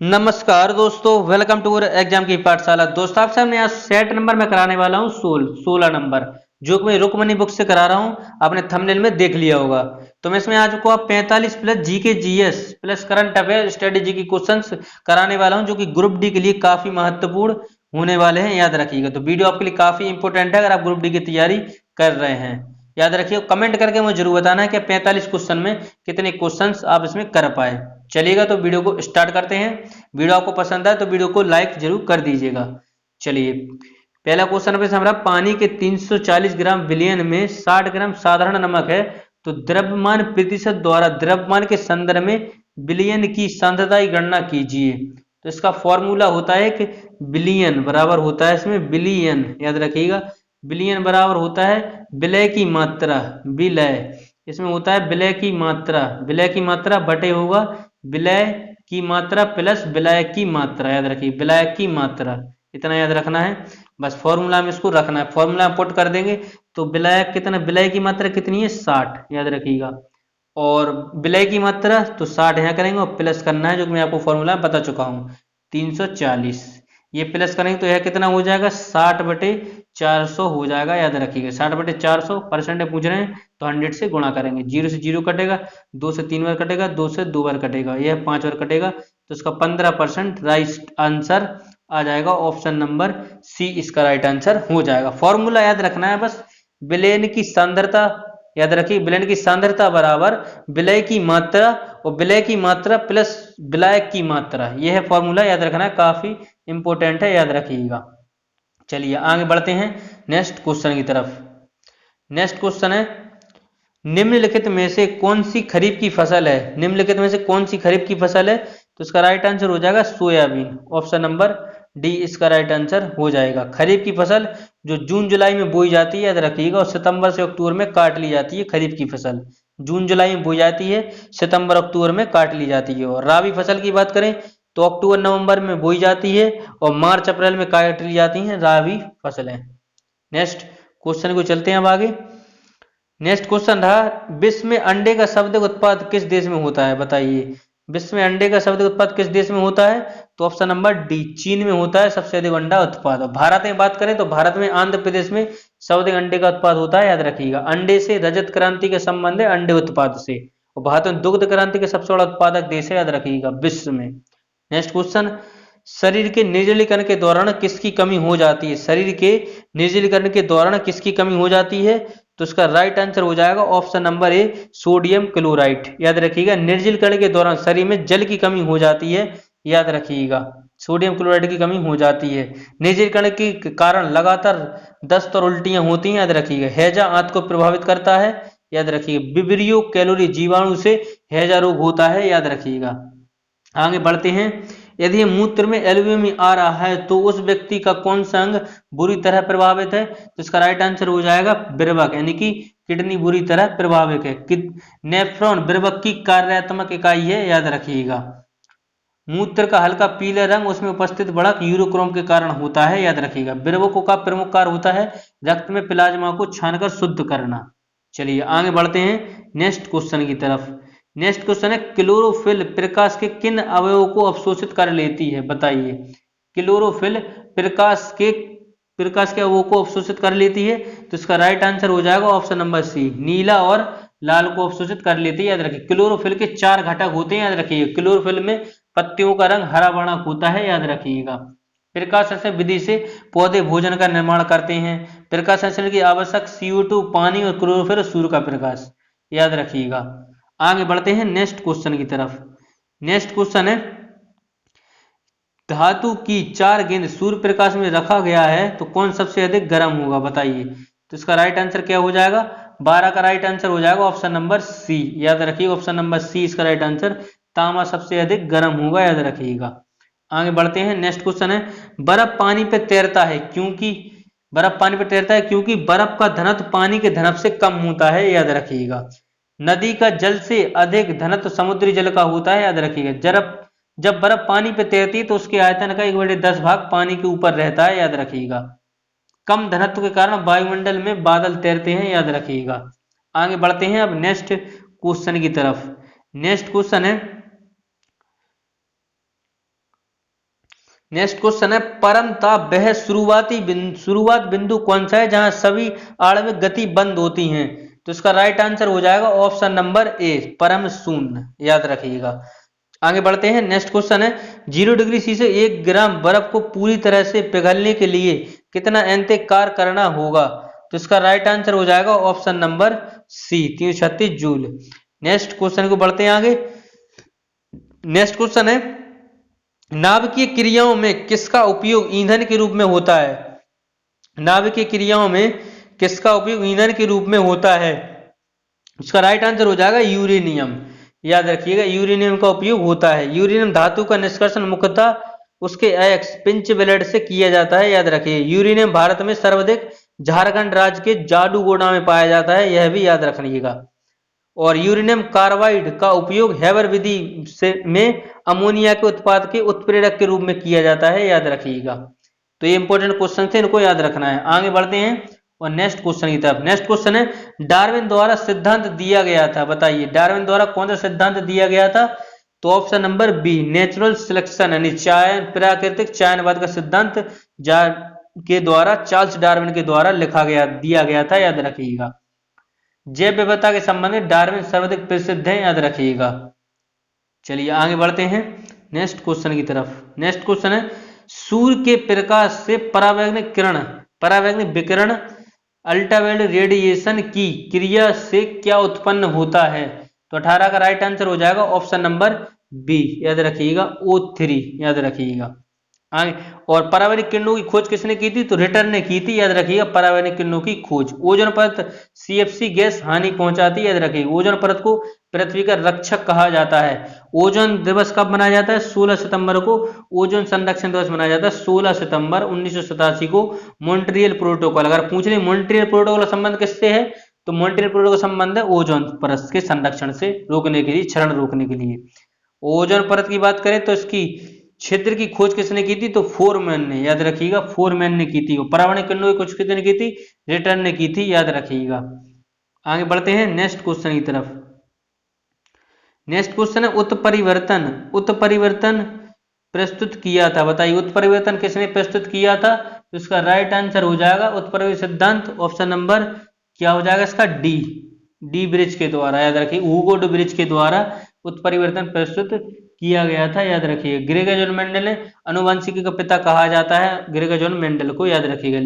नमस्कार दोस्तों, welcome to exam की पाठशाला। दोस्तों आपसे हमने आज सेट नंबर में कराने वाला हूँ 16 नंबर, जो कि मैं रुक्मणी बुक से करा रहा हूँ। आपने थंबनेल में देख लिया होगा। तो मैं इसमें आज को आप 45 प्लस जी के GS plus current affair strategy की क्वेश्चंस कराने वाला हूँ, जो कि ग्रुप डी के लिए काफी महत्वपूर्ण होने वाले हैं। याद रखिएगा, तो वीडियो आपके लिए काफी इंपॉर्टेंट है अगर आप ग्रुप डी की तैयारी कर रहे हैं। याद रखिए, कमेंट करके मुझे जरूर बताना है कि 45 क्वेश्चन में कितने क्वेश्चंस आप इसमें कर पाए। चलिएगा, तो वीडियो को स्टार्ट करते हैं। वीडियो आपको पसंद आए तो वीडियो को लाइक जरूर कर दीजिएगा। चलिए, पहला क्वेश्चन पे हमारा पानी के 340 ग्राम विलयन में 60 ग्राम साधारण नमक है, तो द्रव्यमान प्रतिशत द्वारा द्रव्यमान के संदर्भ में विलयन की सांद्रता की गणना कीजिए। तो इसका फॉर्मूला होता है कि विलयन बराबर होता है इसमें विलयन, याद रखिएगा, विलयन बराबर होता है विलय की मात्रा, विलय इसमें होता है विलय की मात्रा, विलय की मात्रा बटे होगा विलय की मात्रा प्लस विलय की मात्रा। याद रखिए, विलय की मात्रा, इतना याद रखना है। बस फॉर्मूला में इसको रखना है, फॉर्मूला में पुट कर देंगे तो विलय कितना, विलय की मात्रा कितनी है 60, याद रखिएगा। और विलय की मात्रा तो 60 यहाँ करेंगे और प्लस करना है, जो कि मैं आपको फॉर्मूला बता चुका हूँ 340। ये प्लस करेंगे तो यह कितना हो जाएगा 60/400 हो जाएगा। याद रखिएगा 60/400 परसेंट पूछ रहे हैं तो 100 से गुणा करेंगे। 0 से 0 कटेगा, 2 से 3 बार कटेगा, 2 से 2 बार कटेगा, यह 5 बार कटेगा, तो इसका 15% राइट आंसर आ जाएगा। ऑप्शन नंबर सी इसका राइट आंसर हो जाएगा। फॉर्मूला याद रखना है बस, विलयन की सांद्रता, याद रखिए विलयन की सांद्रता बराबर विलय की मात्रा और विलय की मात्रा प्लस विलय की मात्रा, यह है फॉर्मूला, याद रखना है, काफी इंपॉर्टेंट है, याद रखिएगा। चलिए आगे बढ़ते हैं नेक्स्ट क्वेश्चन की तरफ। नेक्स्ट क्वेश्चन है, निम्नलिखित में से कौन सी खरीफ की फसल है, निम्नलिखित में से कौन सी खरीफ की फसल है, तो इसका राइट आंसर हो जाएगा सोयाबीन। ऑप्शन नंबर डी इसका राइट आंसर हो जाएगा। खरीफ की फसल जो जून जुलाई में बोई जाती है, याद रखिएगा, और सितंबर से अक्टूबर में काट ली जाती है। खरीफ की फसल जून जुलाई में बोई जाती है, सितंबर अक्टूबर में काट ली जाती है। और राबी फसल की बात करें तो अक्टूबर नवंबर में बोई जाती है और मार्च अप्रैल में काट ली जाती हैं राबी फसलें। नेक्स्ट क्वेश्चन को चलते हैं अब आगे। नेक्स्ट क्वेश्चन रहा, विश्व में अंडे का सर्वाधिक उत्पाद किस देश में होता है, बताइए। विश्व में अंडे का सर्वाधिक उत्पाद किस देश में होता है, तो ऑप्शन नंबर डी चीन में होता है सबसे अधिक अंडा उत्पाद। और भारत में बात करें तो भारत में आंध्र प्रदेश में सर्वाधिक अंडे का उत्पाद होता है। याद रखिएगा, अंडे से रजत क्रांति के संबंध है, अंडे उत्पाद से। और भारत में दुग्ध क्रांति के सबसे बड़ा उत्पादक देश है, याद रखिएगा, विश्व में। नेक्स्ट क्वेश्चन, शरीर के निर्जलीकरण के दौरान किसकी कमी हो जाती है, शरीर के निर्जलीकरण के दौरान किसकी कमी हो जाती है, तो इसका राइट आंसर हो जाएगा option number A sodium chloride. याद रखिएगा, निर्जलीकरण के दौरान शरीर में जल की कमी हो जाती है, याद रखिएगा, सोडियम क्लोराइड की कमी हो जाती है। निर्जलीकरण के कारण लगातार दस्त और उल्टियां होती हैं, याद रखिएगा। हैजा आंत को प्रभावित करता है, याद रखिएगा। विब्रियो कैलोरी जीवाणु से हैजा रोग होता है, याद रखिएगा। आगे बढ़ते हैं, यदि मूत्र में एल्ब्यूमिन आ रहा है तो उस व्यक्ति का कौन सा अंग बुरी तरह प्रभावित है, तो इसका राइट आंसर हो जाएगा विर्वक, यानी कि किडनी बुरी तरह प्रभावित है। नेफ्रॉन विर्वक की कार्यात्मक इकाई है, याद रखिएगा। मूत्र का हल्का पीले रंग उसमें उपस्थित बढ़क यूरोक्रोम के कारण होता है, याद रखिएगा। विर्वकों का प्रमुख कार्य होता है रक्त में प्लाज्मा को छानकर शुद्ध करना। चलिए आगे बढ़ते हैं नेक्स्ट क्वेश्चन की तरफ। नेक्स्ट क्वेश्चन है, क्लोरोफिल प्रकाश के किन अवयवों को अवशोषित कर लेती है, बताइए। क्लोरोफिल प्रकाश के अवयवों को अवशोषित कर लेती है, तो इसका राइट आंसर हो जाएगा ऑप्शन नंबर सी नीला और लाल को अवशोषित कर लेती है। याद रखिए, क्लोरोफिल के 4 घटक होते हैं, याद रखिए। क्लोरोफिल में पत्तियों का रंग हरा वर्णक होता है, याद रखिएगा। प्रकाश संश्लेषण विधि से पौधे भोजन का निर्माण करते हैं। प्रकाश संश्लेषण की आवश्यक CO2 पानी और क्लोरोफिल सूर्य का प्रकाश, याद रखिएगा। आगे बढ़ते हैं नेक्स्ट क्वेश्चन की तरफ। नेक्स्ट क्वेश्चन है, धातु की 4 गेंद सूर्य प्रकाश में रखा गया है तो कौन सबसे अधिक गर्म होगा, बताइए। तो इसका राइट आंसर क्या हो जाएगा, 12 का राइट आंसर हो जाएगा ऑप्शन नंबर सी, याद रखिए, ऑप्शन नंबर सी इसका राइट आंसर। तांबा सबसे अधिक गर्म होगा, याद रखिएगा। आगे बढ़ते हैं नेक्स्ट क्वेश्चन है, बर्फ पानी पे तैरता है क्योंकि, बर्फ पानी पे तैरता है क्योंकि बर्फ का घनत्व पानी के घनत्व से कम होता है, याद रखिएगा। नदी का जल से अधिक घनत्व समुद्री जल का होता है, याद रखिएगा। जब बर्फ पानी पे तैरती है तो उसके आयतन का 1/10 भाग पानी के ऊपर रहता है, याद रखिएगा। कम घनत्व के कारण वायुमंडल में बादल तैरते हैं, याद रखिएगा। आगे बढ़ते हैं अब नेक्स्ट क्वेश्चन की तरफ। नेक्स्ट क्वेश्चन है, नेक्स्ट क्वेश्चन है परम ताप वह शुरुआत बिंदु कौन सा है जहां सभी आणविक गति बंद होती हैं। तो इसका राइट आंसर हो जाएगा ऑप्शन नंबर ए, परम शून्य, याद रखिएगा। आगे बढ़ते हैं। नेक्स्ट क्वेश्चन है 0 डिग्री सी से 1 ग्राम बर्फ को पूरी तरह से पिघलने के लिए कितना कार्य करना होगा। तो इसका राइट आंसर हो जाएगा option number C, 336 joule. Next question को बढ़ते हैं आगे। नेक्स्ट क्वेश्चन है नाभिकीय क्रियाओं में किसका उपयोग ईंधन के रूप में होता है। नाभिकीय क्रियाओं में किसका उपयोग ईंधन के रूप में होता है। इसका राइट आंसर हो जाएगा यूरेनियम, याद रखिएगा, यूरेनियम का उपयोग होता है। यूरेनियम धातु का निष्कर्षण मुख्यतः उसके अयस्क पिंच ब्लेड से किया जाता है, याद रखिए। यूरेनियम भारत में सर्वाधिक झारखंड राज्य के जाडूगोड़ा में पाया जाता है, यह भी याद रखिएगा। और यूरेनियम कार्बाइड का उपयोग हैबर विधि से में अमोनिया के उत्पाद के उत्प्रेरक के रूप में किया जाता है, याद रखिएगा। तो ये इंपॉर्टेंट क्वेश्चन थे, इनको याद रखना है। आगे बढ़ते हैं और नेक्स्ट क्वेश्चन की तरफ। नेक्स्ट क्वेश्चन है डार्विन द्वारा सिद्धांत दिया गया था, बताइए डार्विन द्वारा कौन सा सिद्धांत दिया गया था। तो option number B, natural selection यानी प्राकृतिक चयनवाद का सिद्धांत के द्वारा चार्ल्स डार्विन के द्वारा दिया गया था, याद रखिएगा। जैव विविधता के संबंध में डार्विन सर्वाधिक प्रसिद्ध है, याद रखिएगा। चलिए आगे बढ़ते हैं नेक्स्ट क्वेश्चन की तरफ। नेक्स्ट क्वेश्चन है सूर्य के प्रकाश से परावैंगनिक विकिरण अल्ट्रावायलेट रेडिएशन की क्रिया से क्या उत्पन्न होता है। तो 18 का राइट आंसर हो जाएगा ऑप्शन नंबर बी, याद रखिएगा, O3, याद रखिएगा। आगे और परावैंगनिक किरणों की खोज किसने की थी। तो रिटर ने की थी, याद रखिएगा, परावैंगनिक किरणों की खोज। ओजोन परत CFC गैस हानि पहुंचाती है, याद रखिएगा। ओजोन परत को पृथ्वी का रक्षक कहा जाता है। ओजोन दिवस कब मनाया जाता है। 16 सितंबर को ओजोन संरक्षण दिवस मनाया जाता है। 16 सितंबर 1987 को मॉन्ट्रियल प्रोटोकॉल। अगर पूछ ले मॉन्ट्रियल प्रोटोकॉल का संबंध किससे है, तो मॉन्ट्रियल प्रोटोकॉल का संबंध है ओजोन परत के संरक्षण से रोकने के लिए, क्षरण रोकने के लिए। ओजोन परत की बात करें तो इसकी क्षेत्र की खोज किसने की थी। तो फोरमैन ने, याद रखिएगा, फोरमैन ने की थी। परावैंगनिक किरणों की खोज किसने की थी। रिटर ने की थी, याद रखिएगा। आगे बढ़ते हैं नेक्स्ट क्वेश्चन की तरफ। नेक्स्ट क्वेश्चन है उत्परिवर्तन प्रस्तुत किया था, बताइए उत्परिवर्तन किसने प्रस्तुत किया था। तो इसका राइट आंसर हो जाएगा उत्परिवर्तन सिद्धांत, ऑप्शन नंबर क्या हो जाएगा इसका डी ब्रिज के द्वारा, याद रखिए, ह्यूगो डी ब्रिज के द्वारा उत्परिवर्तन प्रस्तुत किया गया था, याद रखिए। ग्रेगर जॉन मेंडल ने अनुवांशिकी का पिता कहा जाता है ग्रेगर जॉन मेंडल को, याद रखिएगा।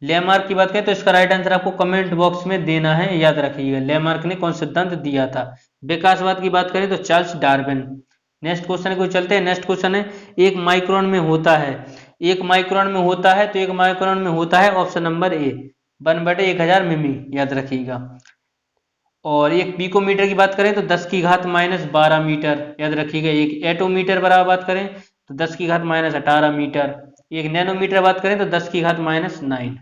लेमार्क की बात करें तो इसका राइट आंसर आपको कमेंट बॉक्स में देना है, याद रखिएगा। लेमार्क ने कौन सिद्धांत दिया था। विकासवाद की बात करें तो चार्ल्स डार्विन। नेक्स्ट क्वेश्चन को चलते हैं। नेक्स्ट क्वेश्चन है 1 माइक्रोन में होता है। 1 माइक्रोन में होता है तो 1 माइक्रोन में होता है ऑप्शन नंबर ए, 1/1000 मिमी, याद रखिएगा। और एक पिकोमीटर की बात करें तो 10⁻12 मीटर, याद रखिएगा। एक एटोमीटर बराबर बात करें तो 10⁻18 मीटर। एक नैनोमीटर बात करें तो 10⁻9।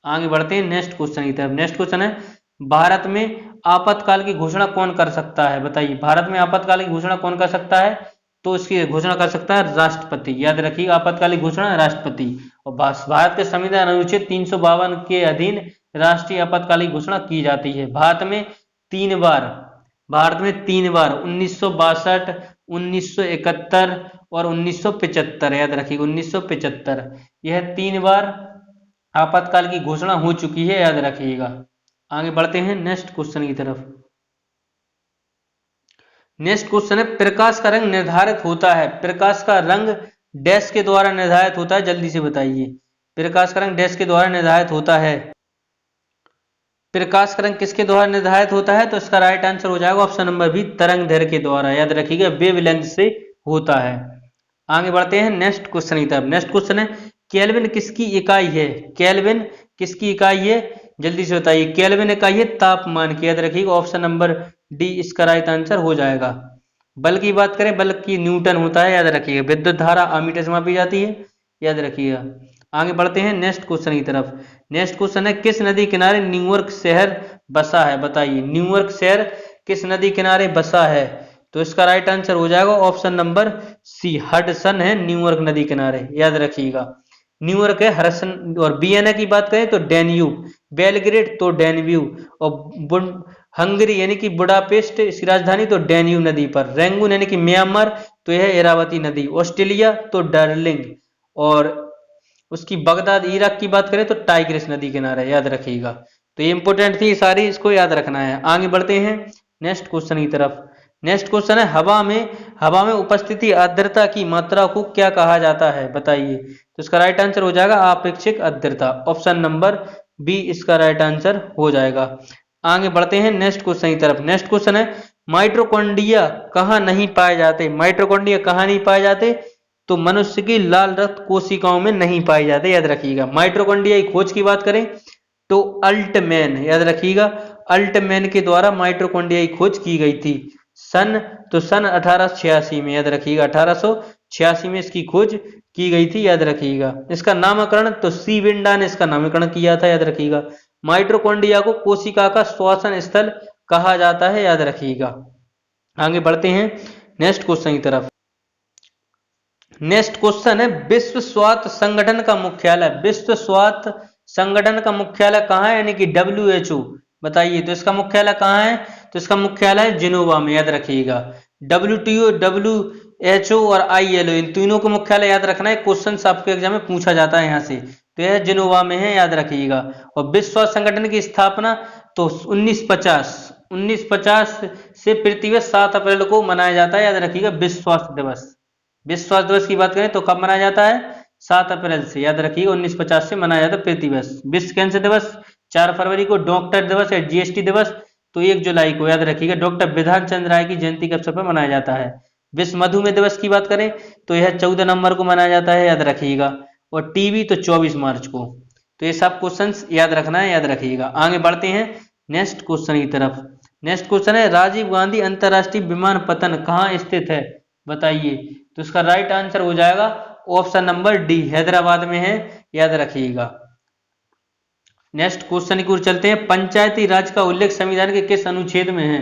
आगे बढ़ते हैं नेक्स्ट क्वेश्चन की तरफ। नेक्स्ट क्वेश्चन है भारत में आपातकाल की घोषणा कौन कर सकता है, बताइए भारत में आपातकाल की घोषणा कौन कर सकता है। तो इसकी घोषणा कर सकता है राष्ट्रपति, याद रखिएगा। आपातकालिक घोषणा राष्ट्रपति। और भारत के संविधान अनुच्छेद 352 के अधीन राष्ट्रीय आपातकालिक घोषणा की जाती है। भारत में तीन बार 1962, 1971 और 1975, याद रखिएगा 1975, यह 3 बार आपातकाल की घोषणा हो चुकी है, याद रखिएगा। आगे बढ़ते हैं नेक्स्ट क्वेश्चन की तरफ। नेक्स्ट क्वेश्चन है प्रकाश का रंग निर्धारित होता है। प्रकाश का रंग डैश के द्वारा निर्धारित होता है, जल्दी से बताइए। प्रकाश का रंग डैश के द्वारा निर्धारित होता है। प्रकाश का रंग किसके द्वारा निर्धारित होता है। तो इसका राइट आंसर हो जाएगा ऑप्शन नंबर बी, तरंग दैर्घ्य के द्वारा, याद रखिएगा, वेवलेंथ से होता है। आगे बढ़ते हैं नेक्स्ट क्वेश्चन की तरफ। नेक्स्ट क्वेश्चन है केल्विन किसकी इकाई है। केल्विन किसकी इकाई है, जल्दी से बताइए। केल्विन इकाई है तापमान की, याद रखिएगा, ऑप्शन नंबर डी इसका राइट आंसर हो जाएगा। बल की बात करें, बल की न्यूटन होता है, याद रखिएगा। विद्युत धारा अमीटर से मापी जाती है, याद रखिएगा। आगे बढ़ते हैं नेक्स्ट क्वेश्चन की तरफ। नेक्स्ट क्वेश्चन है किस नदी किनारे न्यूयॉर्क शहर बसा है, बताइए न्यूयॉर्क शहर किस नदी किनारे बसा है। तो इसका राइट आंसर हो जाएगा ऑप्शन नंबर सी, हडसन है न्यूयॉर्क नदी किनारे, याद रखिएगा। न्यूयॉर्क है हडसन। और वियना की बात करें तो डैन्यूब, बेलग्रेड तो डैन्यूब, और हंगरी यानी कि बुडापेस्ट इसकी राजधानी तो डैन्यूब नदी पर, रंगून यानी कि म्यांमार तो यह इरावती नदी। ऑस्ट्रेलिया तो डार्लिंग, और उसकी बगदाद इराक की बात करें तो टाइग्रिस नदी किनारा, याद रखिएगा। तो ये इंपॉर्टेंट थी सारी, इसको याद रखना है। आगे बढ़ते हैं नेक्स्ट क्वेश्चन की तरफ। नेक्स्ट क्वेश्चन है हवा में उपस्थिति आर्द्रता की मात्रा को क्या कहा जाता है, बताइए। तो इसका राइट आंसर हो जाएगा आपेक्षिक आर्द्रता। ऑप्शन नंबर बी इसका राइट आंसर हो जाएगा। आगे बढ़ते हैं नेक्स्ट क्वेश्चन की तरफ। नेक्स्ट क्वेश्चन है माइटोकॉन्ड्रिया कहाँ नहीं पाए जाते। माइटोकॉन्ड्रिया कहाँ नहीं पाए जाते, तो मनुष्य की लाल रक्त कोशिकाओं में नहीं पाए जाते, याद रखिएगा। माइटोकॉन्ड्रिया की खोज की बात करें तो अल्टमैन, याद रखिएगा, अल्टमैन के द्वारा माइटोकॉन्ड्रिया की खोज की गई थी। सन 1886 में, याद रखिएगा, 1886 में इसकी खोज की गई थी, याद रखिएगा। इसका नामकरण तो सी विंडा ने इसका नामकरण किया था, याद रखिएगा। माइटोकॉन्ड्रिया को कोशिका का श्वसन स्थल कहा जाता है, याद रखिएगा। आगे बढ़ते हैं नेक्स्ट क्वेश्चन की तरफ। नेक्स्ट क्वेश्चन है विश्व स्वास्थ्य संगठन का मुख्यालय। विश्व स्वास्थ्य संगठन का मुख्यालय कहाँ है, यानी कि WHO, बताइए। तो इसका मुख्यालय कहाँ है, तो इसका मुख्यालय जिनोवा में, याद रखिएगा। WTO, WHO और ILO, इन तीनों का मुख्यालय याद रखना है, क्वेश्चन आपके एग्जाम में पूछा जाता है यहाँ से। तो यह जिनोवा में है, याद रखिएगा। और विश्व स्वास्थ्य संगठन की स्थापना तो 1950 से पृथ्वी दिवस 7 अप्रैल को मनाया जाता है, याद रखिएगा। विश्व स्वास्थ्य दिवस, विश्व स्वास्थ्य दिवस की बात करें तो कब मनाया जाता है, 7 अप्रैल से, याद रखिएगा। 1950 से मनाया जाता है पृथ्वी दिवस। विश्व कैंसर दिवस 4 फरवरी को। डॉक्टर दिवस या GST दिवस तो 1 जुलाई को, याद रखिएगा। डॉक्टर विधान चंद्र राय की जयंती के अवसर पर मनाया जाता है। विश्व मधुमेह दिवस की बात करें तो यह 14 नवंबर को मनाया जाता है, याद रखिएगा। और टीबी तो 24 मार्च को। तो ये सब क्वेश्चन याद रखना है, याद रखिएगा। आगे बढ़ते हैं नेक्स्ट क्वेश्चन की तरफ। नेक्स्ट क्वेश्चन है राजीव गांधी अंतरराष्ट्रीय विमानपत्तन कहाँ स्थित है, बताइए। तो इसका राइट आंसर हो जाएगा ऑप्शन नंबर डी, हैदराबाद में है, याद रखिएगा। नेक्स्ट क्वेश्चन की ओर चलते हैं। पंचायती राज का उल्लेख संविधान के किस अनुच्छेद में है,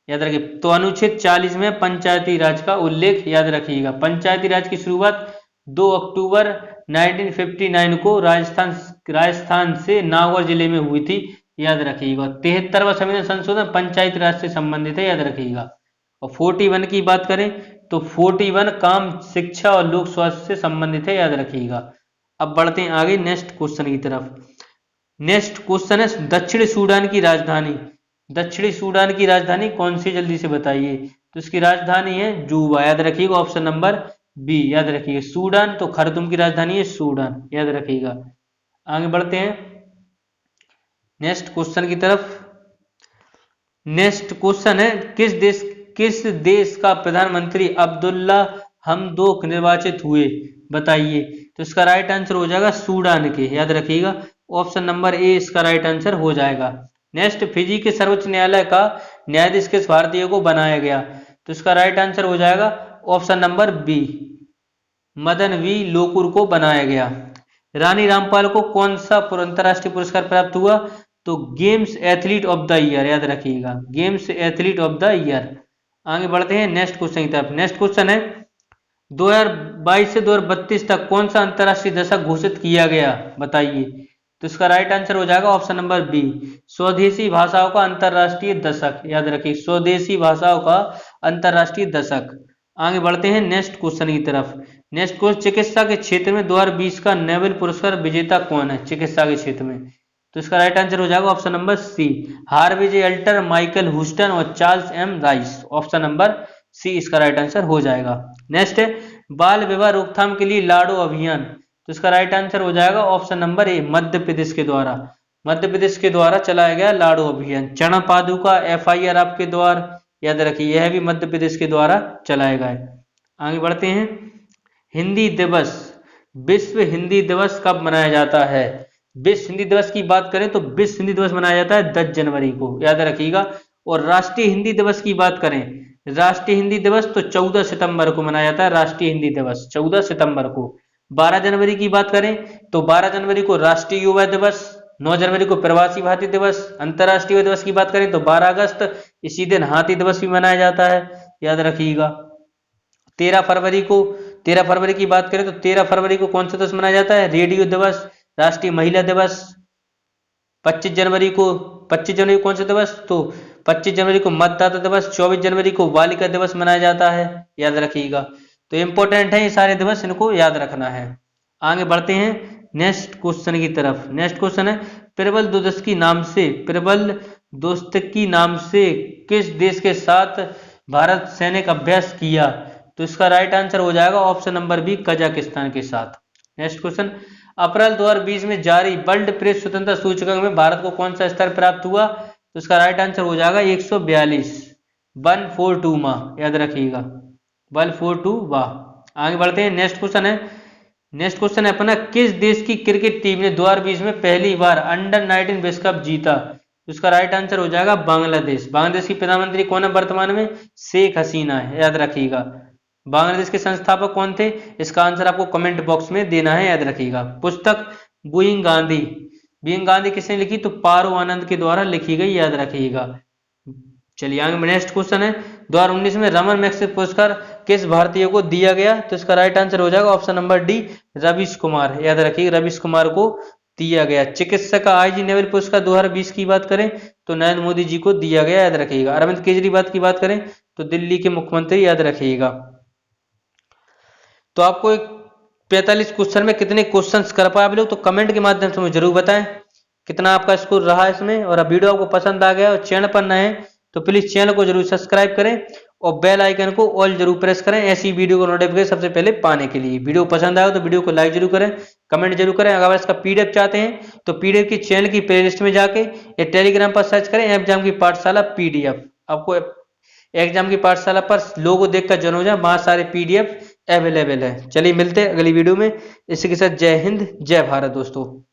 याद रखिए। तो अनुच्छेद 40 में पंचायती राज का उल्लेख, याद रखिएगा। पंचायती राज की शुरुआत 2 अक्टूबर 1959 को राजस्थान से नागौर जिले में हुई थी, याद रखिएगा। 73वां संविधान संशोधन पंचायती राज से संबंधित है, याद रखिएगा। और 41 की बात करें तो 41 काम, शिक्षा और लोक स्वास्थ्य से संबंधित है, याद रखिएगा। अब बढ़ते हैं आगे नेक्स्ट क्वेश्चन की तरफ। नेक्स्ट क्वेश्चन है दक्षिण सूडान की राजधानी। दक्षिणी सूडान की राजधानी कौन सी, जल्दी से बताइए। तो इसकी राजधानी है जूबा, याद रखिएगा। ऑप्शन नंबर बी, याद रखिएगा। सूडान तो खार्तूम की राजधानी है सूडान, याद रखिएगा। आगे बढ़ते हैं नेक्स्ट क्वेश्चन की तरफ। नेक्स्ट क्वेश्चन है किस देश का प्रधानमंत्री अब्दुल्ला हमदोक निर्वाचित हुए, बताइए। तो इसका राइट आंसर हो जाएगा सूडान के, याद रखिएगा। ऑप्शन नंबर ए इसका राइट आंसर हो जाएगा। नेक्स्ट फिजी के सर्वोच्च न्यायालय का न्यायाधीश किस भारतीय को बनाया गया, तो इसका राइट आंसर हो जाएगा option number B, Madan V Lokur को बनाया गया। रानी रामपाल को कौन सा अंतरराष्ट्रीय पुरस्कार प्राप्त हुआ, तो games athlete of the year, याद रखिएगा। Games athlete of the year. आगे बढ़ते हैं नेक्स्ट क्वेश्चन की तरफ। नेक्स्ट क्वेश्चन है 2022 से 2032 तक कौन सा अंतरराष्ट्रीय दशक घोषित किया गया, बताइए। तो इसका राइट आंसर हो जाएगा ऑप्शन नंबर बी, स्वदेशी भाषाओं का अंतरराष्ट्रीय दशक, याद रखिए। स्वदेशी भाषाओं का अंतरराष्ट्रीय दशक। आगे बढ़ते हैं नेक्स्ट क्वेश्चन की तरफ। नेक्स्ट क्वेश्चन चिकित्सा के क्षेत्र में 2020 का नोबेल पुरस्कार विजेता कौन है, चिकित्सा के क्षेत्र में। तो इसका राइट आंसर हो जाएगा option number C, Harvey J Alter, Michael Houston और Charles M Rice. Option number C इसका राइट आंसर हो जाएगा। नेक्स्ट है बाल विवाह रोकथाम के लिए लाडो अभियान, तो इसका राइट आंसर हो जाएगा option number A, Madhya Pradesh के द्वारा चलाया गया लाडो अभियान। चरणपादुका FIR आपके द्वारा, याद रखिए, यह भी मध्य प्रदेश के द्वारा चलाया गया है। आगे बढ़ते हैं हिंदी दिवस। विश्व हिंदी दिवस कब मनाया जाता है, विश्व हिंदी दिवस की बात करें तो विश्व हिंदी दिवस मनाया जाता है 10 जनवरी को, याद रखिएगा। और राष्ट्रीय हिंदी दिवस की बात करें, राष्ट्रीय हिंदी दिवस तो 14 सितंबर को मनाया जाता है, राष्ट्रीय हिंदी दिवस 14 सितंबर को। 12 जनवरी की बात करें तो 12 जनवरी को राष्ट्रीय युवा दिवस, 9 जनवरी को प्रवासी भारतीय दिवस। अंतरराष्ट्रीय दिवस की बात करें तो 12 अगस्त, इसी दिन हाथी दिवस भी मनाया जाता है, याद रखिएगा। 13 फरवरी की बात करें तो 13 फरवरी को कौन सा दिवस मनाया जाता है, रेडियो दिवस, राष्ट्रीय महिला दिवस। 25 जनवरी को कौन सा दिवस, तो 25 जनवरी को मतदाता दिवस। 24 जनवरी को बालिका दिवस मनाया जाता है, याद रखिएगा। तो इंपॉर्टेंट है ये सारे दिवस, इनको याद रखना है। आगे बढ़ते हैं नेक्स्ट क्वेश्चन की तरफ। नेक्स्ट क्वेश्चन है प्रबल दोस्तकी नाम से किस देश के साथ भारत सैनिक अभ्यास किया? तो इसका राइट आंसर हो जाएगा ऑप्शन नंबर बी, कजाकिस्तान के साथ। नेक्स्ट क्वेश्चन, अप्रैल 2020 में जारी वर्ल्ड प्रेस स्वतंत्रता सूचकांक में भारत को कौन सा स्तर प्राप्त हुआ? तो इसका राइट आंसर हो जाएगा 142, 142 याद रखिएगा, 142। आगे बढ़ते हैं। नेक्स्ट क्वेश्चन है अपना, किस देश की क्रिकेट टीम ने 2020 में पहली बार अंडर-19 विश्व कप जीता? तो इसका राइट आंसर हो जाएगा बांग्लादेश। बांग्लादेश की प्रधानमंत्री कौन है वर्तमान में? शेख हसीना है, याद रखिएगा। बांग्लादेश के संस्थापक कौन थे? इसका आंसर आपको कमेंट बॉक्स में देना है, याद रखिएगा। पुस्तक बूइंग गांधी किसने लिखी? तो पारो आनंद के द्वारा लिखी गई, याद रखिएगा। चलिए आगे नेक्स्ट क्वेश्चन है, 2019 में रमन मैग्सेसे पुरस्कार किस भारतीय को दिया गया? तो इसका राइट आंसर हो जाएगा option number D, Ravish Kumar, याद रखिएगा, रवीश कुमार को दिया गया। चिकित्सक का IG नोबेल पुरस्कार 2020 की बात करें तो नरेंद्र मोदी जी को दिया गया, याद रखिएगा। अरविंद केजरीवाल की बात करें तो दिल्ली के मुख्यमंत्री, याद रखिएगा। तो आपको 45 क्वेश्चन में कितने क्वेश्चंस कर पाए आप लोग, तो कमेंट के माध्यम से मुझे जरूर बताएं कितना आपका स्कोर रहा इसमें। और अब वीडियो आपको पसंद आ गया और चैनल पर नए हैं तो प्लीज चैनल को जरूर सब्सक्राइब करें और बेल आइकन को ऑल जरूर प्रेस करें ऐसी वीडियो को नोटिफिकेशन सबसे पहले पाने के लिए। वीडियो पसंद आया तो वीडियो को लाइक जरूर करें, कमेंट जरूर करें। अगर इसका PDF चाहते हैं तो PDF की चैनल की प्लेलिस्ट में जाके या टेलीग्राम पर सर्च करें एग्जाम की पाठशाला PDF। आपको एग्जाम की पाठशाला पर लोगो देखकर जन हो जाए, वहां सारे PDF अवेलेबल है। चलिए मिलते हैं अगली वीडियो में। इसी के साथ जय हिंद, जय भारत दोस्तों।